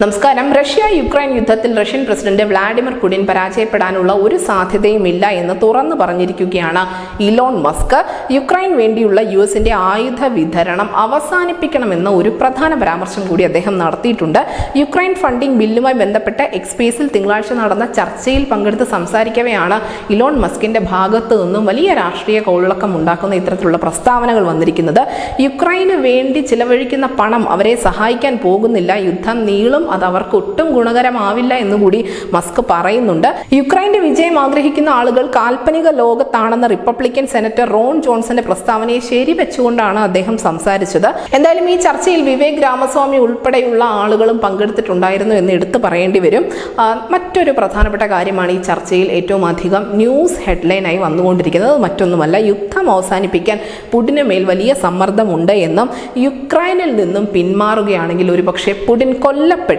നമസ്കാരം. റഷ്യ-യുക്രൈൻ യുദ്ധത്തിൽ Russian president Vladimir Putin പരാജയപ്പെടാനുള്ള ഒരു സാധ്യതയുമില്ല എന്ന് തുറന്നു പറഞ്ഞിരിക്കുകയാണ് ഇലോൺ മസ്ക്. യുക്രൈൻ വേണ്ടിയുള്ള യുഎസിന്റെ ആയുധ വിതരണം അവസാനിപ്പിക്കണമെന്ന ഒരു പ്രധാന പരാമർശം കൂടി അദ്ദേഹം നടത്തിയിട്ടുണ്ട്. യുക്രൈൻ ഫണ്ടിംഗ് ബില്ലുമായി ബന്ധപ്പെട്ട എക്സ്പേസിൽ തിങ്കളാഴ്ച നടന്ന ചർച്ചയിൽ പങ്കെടുത്ത് സംസാരിക്കവെയാണ് ഇലോൺ മസ്കിന്റെ ഭാഗത്തു നിന്നും വലിയ രാഷ്ട്രീയ കോളിളക്കം ഉണ്ടാക്കുന്ന ഇത്തരത്തിലുള്ള പ്രസ്താവനകൾ വന്നിരിക്കുന്നത്. യുക്രൈന് വേണ്ടി ചിലവഴിക്കുന്ന പണം അവരെ സഹായിക്കാൻ പോകുന്നില്ല, യുദ്ധം നീളും, അത് അവർക്ക് ഒട്ടും ഗുണകരമാവില്ല എന്നുകൂടി മസ്ക് പറയുന്നുണ്ട്. യുക്രൈന്റെ വിജയം ആഗ്രഹിക്കുന്ന ആളുകൾ കാൽപ്പനിക ലോകത്താണെന്ന റിപ്പബ്ലിക്കൻ സെനറ്റർ റോൺ ജോൺസന്റെ പ്രസ്താവനയെ ശരിവെച്ചുകൊണ്ടാണ് അദ്ദേഹം സംസാരിച്ചത്. എന്തായാലും ഈ ചർച്ചയിൽ വിവേക് രാമസ്വാമി ഉൾപ്പെടെയുള്ള ആളുകളും പങ്കെടുത്തിട്ടുണ്ടായിരുന്നു എന്ന് എടുത്തു പറയേണ്ടി വരും. മറ്റൊരു പ്രധാനപ്പെട്ട കാര്യമാണ് ഈ ചർച്ചയിൽ ഏറ്റവും അധികം ന്യൂസ് ഹെഡ്ലൈനായി വന്നുകൊണ്ടിരിക്കുന്നത്. മറ്റൊന്നുമല്ല, യുദ്ധം അവസാനിപ്പിക്കാൻ പുടിന് മേൽ വലിയ സമ്മർദ്ദമുണ്ട് എന്നും യുക്രൈനിൽ നിന്നും പിന്മാറുകയാണെങ്കിൽ ഒരുപക്ഷെ പുടിൻ കൊല്ലപ്പെട്ടേക്കാം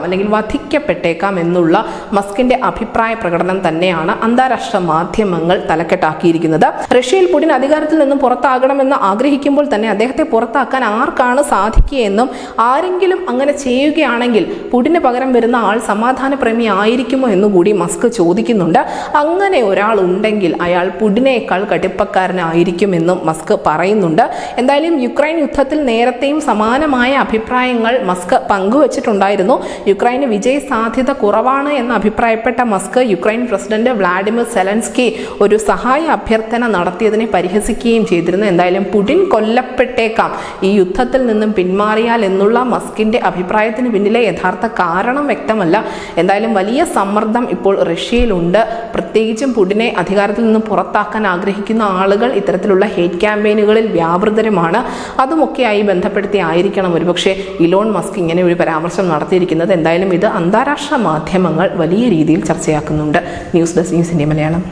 അല്ലെങ്കിൽ വധിക്കപ്പെട്ടേക്കാം എന്നുള്ള മസ്കിന്റെ അഭിപ്രായ പ്രകടനം തന്നെയാണ് അന്താരാഷ്ട്ര മാധ്യമങ്ങൾ തലക്കെട്ടാക്കിയിരിക്കുന്നത്. റഷ്യയിൽ പുടിൻ അധികാരത്തിൽ നിന്നും പുറത്താകണമെന്ന് ആഗ്രഹിക്കുമ്പോൾ തന്നെ അദ്ദേഹത്തെ പുറത്താക്കാൻ ആർക്കാണ് സാധിക്കുകയെന്നും ആരെങ്കിലും അങ്ങനെ ചെയ്യുകയാണെങ്കിൽ പുടിന് പകരം വരുന്ന ആൾ സമാധാനപ്രേമി ആയിരിക്കുമോ എന്നുകൂടി മസ്ക് ചോദിക്കുന്നുണ്ട്. അങ്ങനെ ഒരാൾ ഉണ്ടെങ്കിൽ അയാൾ പുടിനേക്കാൾ കടുപ്പക്കാരനായിരിക്കുമെന്നും മസ്ക് പറയുന്നുണ്ട്. എന്തായാലും യുക്രൈൻ യുദ്ധത്തിൽ നേരത്തെയും സമാനമായ അഭിപ്രായങ്ങൾ മസ്ക് പങ്കുവച്ചിട്ടുണ്ടായിരുന്നു. യുക്രൈന് വിജയ സാധ്യത കുറവാണ് എന്ന് അഭിപ്രായപ്പെട്ട Musk Ukraine president Vladimir Zelensky ഒരു സഹായ അഭ്യർത്ഥന നടത്തിയതിനെ പരിഹസിക്കുകയും ചെയ്തിരുന്നു. എന്തായാലും പുടിൻ കൊല്ലപ്പെട്ടേക്കാം ഈ യുദ്ധത്തിൽ നിന്നും പിന്മാറിയാൽ എന്നുള്ള മസ്കിന്റെ അഭിപ്രായത്തിന് പിന്നിലെ യഥാർത്ഥ കാരണം വ്യക്തമല്ല. എന്തായാലും വലിയ സമ്മർദ്ദം ഇപ്പോൾ റഷ്യയിലുണ്ട്. പ്രത്യേകിച്ചും പുടിനെ അധികാരത്തിൽ നിന്നും പുറത്താക്കാൻ ആഗ്രഹിക്കുന്ന ആളുകൾ ഇത്തരത്തിലുള്ള ഹേറ്റ് ക്യാമ്പയിനുകളിൽ വ്യാപൃതരുമാണ്. അതുമൊക്കെയായി ബന്ധപ്പെടുത്തി ആയിരിക്കണം ഒരുപക്ഷെ ഇലോൺ മസ്ക് ഇങ്ങനെ ഒരു പരാമർശം നടത്തിയിരിക്കുന്നത്. എന്തായാലും ഇത് അന്താരാഷ്ട്ര മാധ്യമങ്ങൾ വലിയ രീതിയിൽ ചർച്ചയാക്കുന്നുണ്ട്. News desk news India Malayalam.